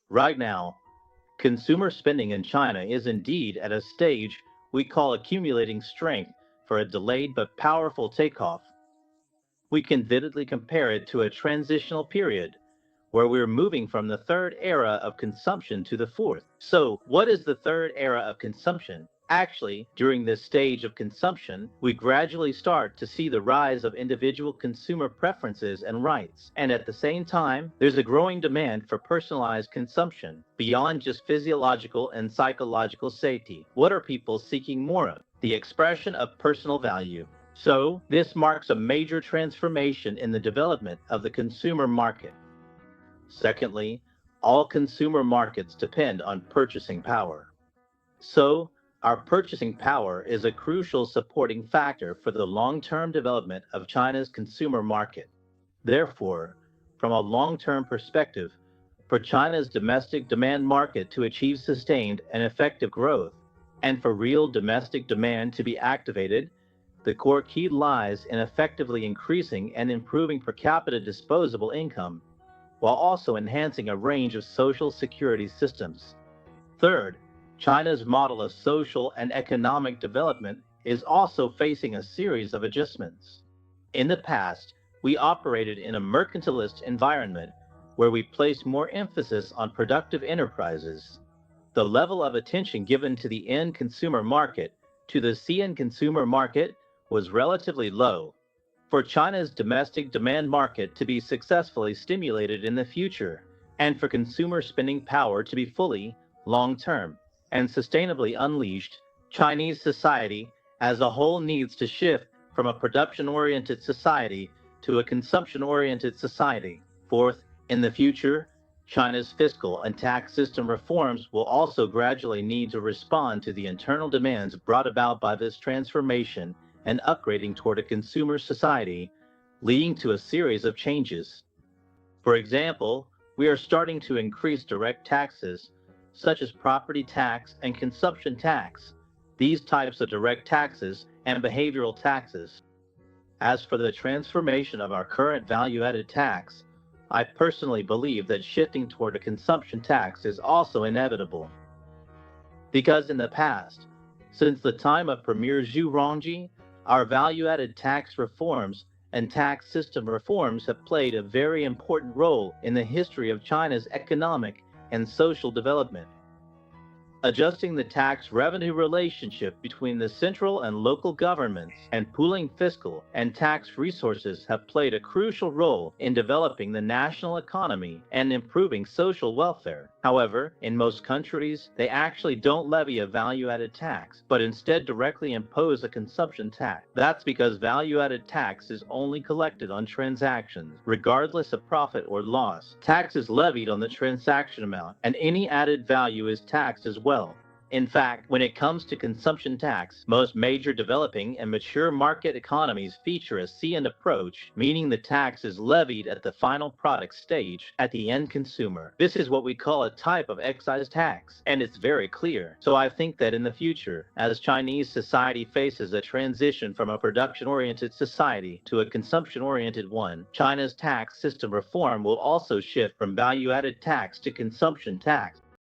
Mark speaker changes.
Speaker 1: Right now, consumer spending in China is indeed at a stage we call accumulating strength for a delayed but powerful takeoff. We can vividly compare it to a transitional period where we're moving from the third era of consumption to the fourth. So, what is the third era of consumption? Actually, during this stage of consumption, we gradually start to see the rise of individual consumer preferences and rights. And at the same time, there's a growing demand for personalized consumption beyond just physiological and psychological safety. What are people seeking more of? The expression of personal value. So, this marks a major transformation in the development of the consumer market. Secondly, all consumer markets depend on purchasing power. So, our purchasing power is a crucial supporting factor for the long-term development of China's consumer market. Therefore, from a long-term perspective, for China's domestic demand market to achieve sustained and effective growth, and for real domestic demand to be activated, the core key lies in effectively increasing and improving per capita disposable income, while also enhancing a range of social security systems. Third, China's model of social and economic development is also facing a series of adjustments. In the past, we operated in a mercantilist environment where we placed more emphasis on productive enterprises. The level of attention given to the end consumer market, to the CN consumer market, was relatively low. For China's domestic demand market to be successfully stimulated in the future, and for consumer spending power to be fully, long-term, and sustainably unleashed, Chinese society as a whole needs to shift from a production-oriented society to a consumption-oriented society. Fourth, in the future, China's fiscal and tax system reforms will also gradually need to respond to the internal demands brought about by this transformation and upgrading toward a consumer society, leading to a series of changes. For example, we are starting to increase direct taxes, such as property tax and consumption tax, these types of direct taxes and behavioral taxes. As for the transformation of our current value-added tax, I personally believe that shifting toward a consumption tax is also inevitable. Because in the past, since the time of Premier Zhu Rongji, our value-added tax reforms and tax system reforms have played a very important role in the history of China's economic and social development. Adjusting the tax revenue relationship between the central and local governments and pooling fiscal and tax resources have played a crucial role in developing the national economy and improving social welfare. However, in most countries, they actually don't levy a value-added tax, but instead directly impose a consumption tax. That's because value-added tax is only collected on transactions, regardless of profit or loss. Tax is levied on the transaction amount, and any added value is taxed as well. In fact, when it comes to consumption tax, most major developing and mature market economies feature a see-and approach, meaning the tax is levied at the final product stage, at the end consumer. This is what we call a type of excise tax, and it's very clear. So I think that in the future, as Chinese society faces a transition from a production-oriented society to a consumption-oriented one, China's tax system reform will also shift from value-added tax to consumption tax.